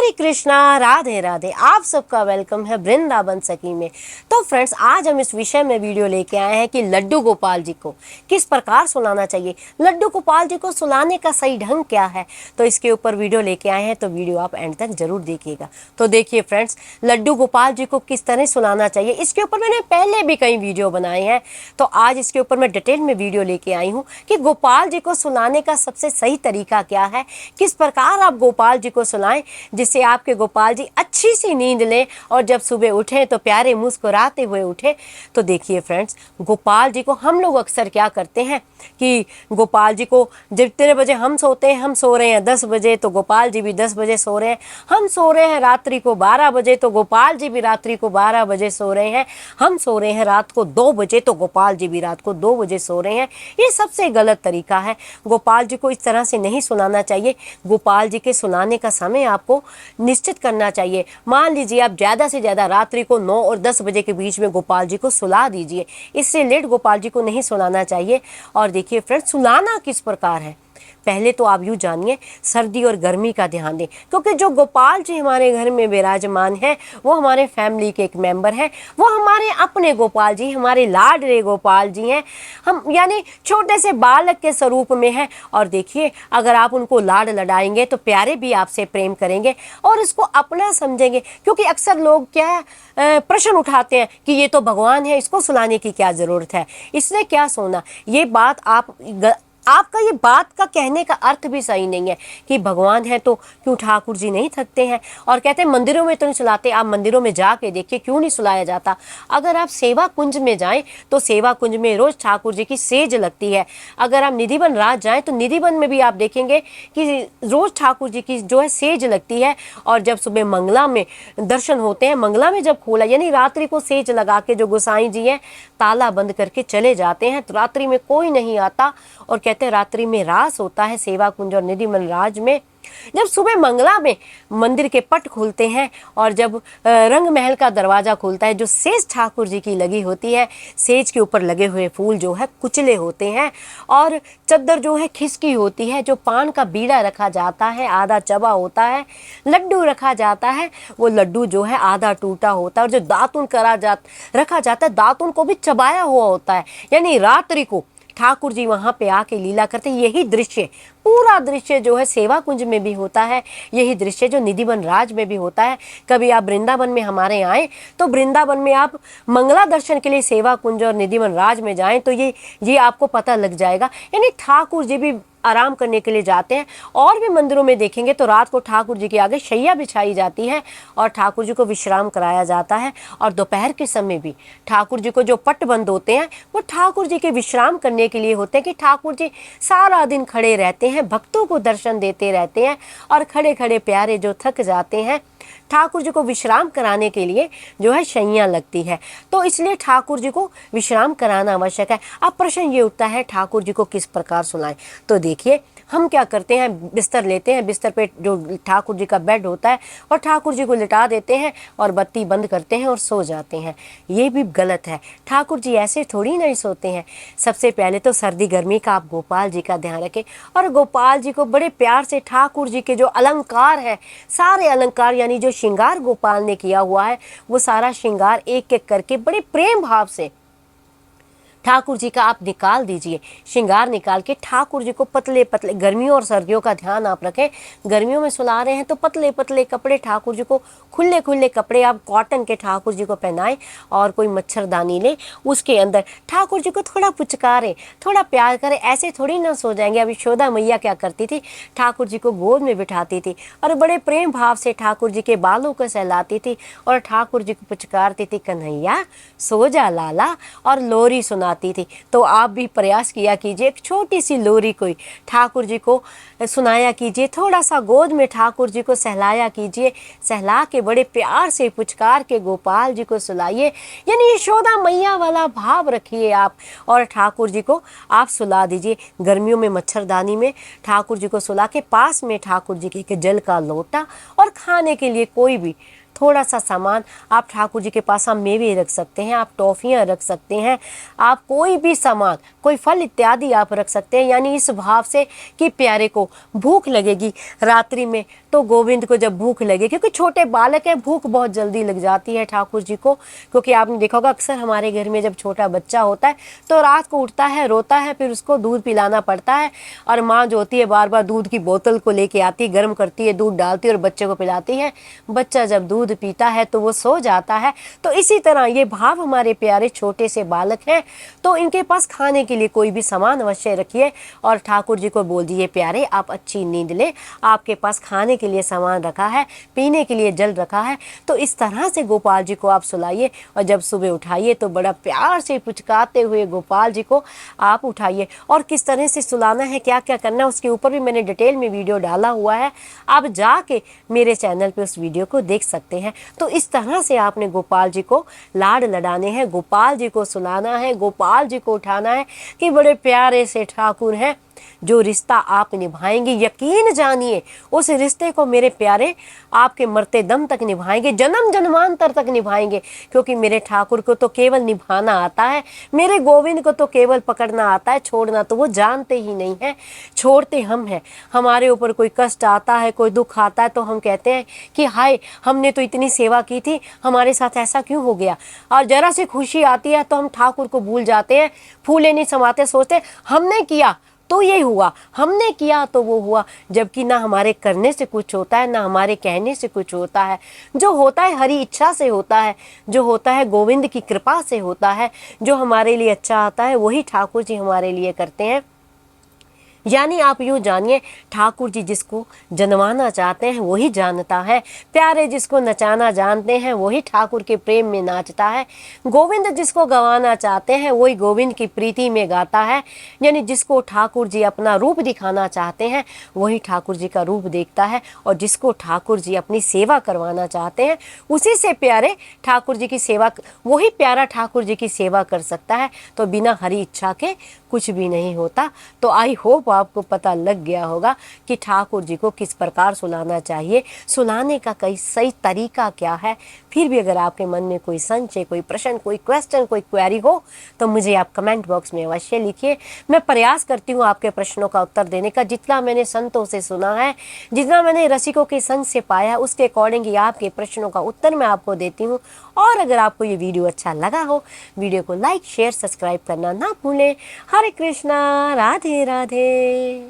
हरे कृष्णा, राधे राधे। आप सबका वेलकम है वृंदावन सखी में। तो फ्रेंड्स, आज हम इस विषय में वीडियो लेके आए हैं कि लड्डू गोपाल जी को किस प्रकार सुलाना चाहिए, लड्डू गोपाल जी को सुलाने का सही ढंग क्या है। तो इसके ऊपर वीडियो लेके आए हैं, तो वीडियो आप एंड तक जरूर देखिएगा। तो देखिए फ्रेंड्स, लड्डू गोपाल जी को किस तरह सुलाना चाहिए, इसके ऊपर मैंने पहले भी कई वीडियो बनाए हैं। तो आज इसके ऊपर मैं डिटेल में वीडियो लेके आई हूँ कि गोपाल जी को सुलाने का सबसे सही तरीका क्या है, किस प्रकार आप गोपाल जी को सुलाएं जिससे आपके गोपाल जी अच्छी सी नींद लें और जब सुबह उठें तो प्यारे मुस्कुराते हुए उठें। तो देखिए फ्रेंड्स, गोपाल जी को हम लोग अक्सर क्या करते हैं कि गोपाल जी को जितने बजे हम सोते हैं, हम सो रहे हैं 10 बजे तो गोपाल जी भी 10 बजे सो रहे हैं। हम सो रहे हैं रात्रि को 12 बजे तो गोपाल जी भी रात्रि को 12 बजे सो रहे हैं। हम सो रहे हैं रात को 2 बजे तो गोपाल जी भी रात को 2 बजे सो रहे हैं। ये सबसे गलत तरीका है। गोपाल जी को इस तरह से नहीं सुलाना चाहिए। गोपाल जी के सुलाने का समय आपको निश्चित करना चाहिए। मान लीजिए आप ज़्यादा से ज़्यादा रात्रि को 9 और 10 बजे के बीच में गोपाल जी को सुला दीजिए। इससे लेट गोपाल जी को नहीं सुलाना चाहिए। और देखिए फ्रेंड्स, सुलाना किस प्रकार है, पहले तो आप यूँ जानिए, सर्दी और गर्मी का ध्यान दें, क्योंकि जो गोपाल जी हमारे घर में विराजमान है वो हमारे फैमिली के एक मेंबर हैं। वो हमारे अपने गोपाल जी, हमारे लाडले गोपाल जी हैं। हम यानी छोटे से बालक के स्वरूप में हैं। और देखिए, अगर आप उनको लाड लडाएंगे तो प्यारे भी आपसे प्रेम करेंगे और इसको अपना समझेंगे। क्योंकि अक्सर लोग क्या प्रश्न उठाते हैं कि ये तो भगवान है, इसको सुलाने की क्या ज़रूरत है, इसने क्या सोना। ये बात आपका ये बात का कहने का अर्थ भी सही नहीं है कि भगवान है तो क्यों ठाकुर जी नहीं थकते हैं। और कहते हैं मंदिरों में तो नहीं सुलाते। आप मंदिरों में जाके देखिए क्यों नहीं सुलाया जाता। अगर आप सेवा कुंज में जाएं तो सेवा कुंज में रोज ठाकुर जी की सेज लगती है। अगर आप निधिवन राज जाएं तो निधिवन में भी आप देखेंगे कि रोज ठाकुर जी की जो है सेज लगती है। और जब सुबह मंगला में दर्शन होते हैं, मंगला में जब खोला यानी रात्रि को सेज लगा के जो गोसाई जी हैं ताला बंद करके चले जाते हैं, तो रात्रि में कोई नहीं आता। और कहते रात्रि में रास होता है सेवा कुंज और निधिवन राज में। जब सुबह मंगला में मंदिर के पट खुलते हैं और जब रंग महल का दरवाजा खुलता है, जो सेज ठाकुर जी की लगी होती है, सेज के ऊपर लगे हुए फूल जो है कुचले होते हैं और चद्दर जो है खिसकी होती है, जो पान का बीड़ा रखा जाता है आधा चबा होता है, लड्डू रखा जाता है वो लड्डू जो है आधा टूटा होता है, और जो दातुन रखा जाता है दातुन को भी चबाया हुआ होता है। यानी रात्रि को ठाकुर जी वहाँ पे आके लीला करते हैं। यही दृश्य, पूरा दृश्य जो है सेवा कुंज में भी होता है, यही दृश्य जो निधिवन राज में भी होता है। कभी आप वृंदावन में हमारे आए तो वृंदावन में आप मंगला दर्शन के लिए सेवा कुंज और निधिवन राज में जाएं तो ये आपको पता लग जाएगा। यानी ठाकुर जी भी आराम करने के लिए जाते हैं। और भी मंदिरों में देखेंगे तो रात को ठाकुर जी के आगे शैया बिछाई जाती है और ठाकुर जी को विश्राम कराया जाता है। और दोपहर के समय भी ठाकुर जी को जो पट बंद होते हैं वो ठाकुर जी के विश्राम करने के लिए होते हैं कि ठाकुर जी सारा दिन खड़े रहते हैं, भक्तों को दर्शन देते रहते हैं। और खड़े खड़े प्यारे जो थक जाते हैं, ठाकुर जी को विश्राम कराने के लिए जो है शैया लगती है। तो इसलिए ठाकुर जी को विश्राम कराना आवश्यक है। अब प्रश्न ये उठता है ठाकुर जी को किस प्रकार सुलाएं। तो देखिए, हम क्या करते हैं, बिस्तर लेते हैं, बिस्तर पे जो ठाकुर जी का बेड होता है और ठाकुर जी को लिटा देते हैं और बत्ती बंद करते हैं और सो जाते हैं। ये भी गलत है। ठाकुर जी ऐसे थोड़ी नहीं सोते हैं। सबसे पहले तो सर्दी गर्मी का आप गोपाल जी का ध्यान रखें और गोपाल जी को बड़े प्यार से ठाकुर जी के जो अलंकार है, सारे अलंकार यानी जो श्रृंगार गोपाल ने किया हुआ है वो सारा श्रृंगार एक एक करके बड़े प्रेम भाव से ठाकुर जी का आप निकाल दीजिए। श्रृंगार निकाल के ठाकुर जी को पतले पतले, गर्मियों और सर्दियों का ध्यान आप रखें। गर्मियों में सुला रहे हैं तो पतले पतले कपड़े ठाकुर जी को, खुले खुले कपड़े आप कॉटन के ठाकुर जी को पहनाएं और कोई मच्छरदानी ले, उसके अंदर ठाकुर जी को थोड़ा पुचकारें, थोड़ा प्यार करें। ऐसे थोड़ी ना सो जाएंगे। अब यशोदा मैया क्या करती थी, ठाकुर जी को गोद में बिठाती थी और बड़े प्रेम भाव से ठाकुर जी के बालों को सहलाती थी और ठाकुर जी को पुचकारती थी, कन्हैया सो जा लाला, और लोरी सुना थी। तो आप भी प्रयास किया कीजिए, एक छोटी सी लोरी कोई ठाकुर जी को सुनाया कीजिए, थोड़ा सा गोद में ठाकुर जी को सहलाया कीजिए, सहला के बड़े प्यार से पुचकार के गोपाल जी को सुलाइए। यानी यशोदा मैया वाला भाव रखिए आप और ठाकुर जी को आप सुला दीजिए। गर्मियों में मच्छरदानी में ठाकुर जी को सुला के पास में ठाकुर जी के जल का लोटा और खाने के लिए कोई भी थोड़ा सा सामान आप ठाकुर जी के पास आप मेवे रख सकते हैं, आप टॉफ़ियाँ रख सकते हैं, आप कोई भी सामान, कोई फल इत्यादि आप रख सकते हैं। यानी इस भाव से कि प्यारे को भूख लगेगी रात्रि में, तो गोविंद को जब भूख लगे, क्योंकि छोटे बालक है, भूख बहुत जल्दी लग जाती है ठाकुर जी को, क्योंकि आपने देखा होगा अक्सर हमारे घर में जब छोटा बच्चा होता है तो रात को उठता है, रोता है, फिर उसको दूध पिलाना पड़ता है, और माँ जो होती है बार बार दूध की बोतल को लेके आती है, गर्म करती है, दूध डालती है और बच्चे को पिलाती है। बच्चा जब दूध पीता है तो वो सो जाता है। तो इसी तरह ये भाव हमारे प्यारे छोटे से बालक हैं, तो इनके पास खाने के लिए कोई भी सामान अवश्य रखिए और ठाकुर जी को बोल दिए प्यारे आप अच्छी नींद लें, आपके पास खाने के लिए सामान रखा है, पीने के लिए जल रखा है। तो इस तरह से गोपाल जी को आप सुलाइए और जब सुबह उठाइए तो बड़ा प्यार से पुचकाते हुए गोपाल जी को आप उठाइए। और किस तरह से सुलाना है, क्या क्या करना है, उसके ऊपर भी मैंने डिटेल में वीडियो डाला हुआ है, आप जाके मेरे चैनल पे उस वीडियो को देख सकते हैं। तो इस तरह से आपने गोपाल जी को लाड लडाने हैं, गोपाल जी को सुलाना है, गोपाल जी को उठाना है कि बड़े प्यारे से ठाकुर हैं। जो रिश्ता आप निभाएंगे, यकीन जानिए उस रिश्ते को मेरे प्यारे आपके मरते दम तक निभाएंगे, जन्म जन्मांतर तक निभाएंगे, क्योंकि मेरे ठाकुर को तो केवल निभाना आता है, मेरे गोविंद को तो केवल पकड़ना आता है, छोड़ना तो वो जानते ही नहीं है। छोड़ते हम हैं, हमारे ऊपर कोई कष्ट आता है, कोई दुख आता है तो हम कहते हैं कि हाय हमने तो इतनी सेवा की थी, हमारे साथ ऐसा क्यों हो गया। और जरा सी खुशी आती है तो हम ठाकुर को भूल जाते हैं, फूले नहीं समाते, सोचते हमने किया तो ये हुआ, हमने किया तो वो हुआ, जबकि ना हमारे करने से कुछ होता है, ना हमारे कहने से कुछ होता है। जो होता है हरी इच्छा से होता है, जो होता है गोविंद की कृपा से होता है, जो हमारे लिए अच्छा आता है वही ठाकुर जी हमारे लिए करते हैं। यानी आप यूँ जानिए ठाकुर जी जिसको जनवाना चाहते हैं वही जानता है, प्यारे जिसको नचाना जानते हैं वही ठाकुर के प्रेम में नाचता है, गोविंद जिसको गवाना चाहते हैं वही गोविंद की प्रीति में गाता है। यानी जिसको ठाकुर जी अपना रूप दिखाना चाहते हैं वही ठाकुर जी का रूप देखता है, और जिसको ठाकुर जी अपनी सेवा करवाना चाहते हैं उसी से प्यारे ठाकुर जी की सेवा, वही प्यारा ठाकुर जी की सेवा कर सकता है। तो बिना हरी इच्छा के कुछ भी नहीं होता। तो आई होप आपको पता लग गया होगा कि ठाकुर जी को किस प्रकार सुलाना चाहिए, सुलाने का कई सही तरीका क्या है। फिर भी अगर आपके मन में कोई संशय, कोई प्रश्न, कोई क्वेश्चन, कोई क्वेरी हो तो मुझे आप कमेंट बॉक्स में अवश्य लिखिए। मैं प्रयास करती हूँ आपके प्रश्नों का उत्तर देने का, जितना मैंने संतों से सुना है, जितना मैंने रसिकों के संग से पाया, उसके अकॉर्डिंग ही आपके प्रश्नों का उत्तर मैं आपको देती हूँ। और अगर आपको ये वीडियो अच्छा लगा हो, वीडियो को लाइक शेयर सब्सक्राइब करना ना भूलें। हरे कृष्णा, राधे राधे।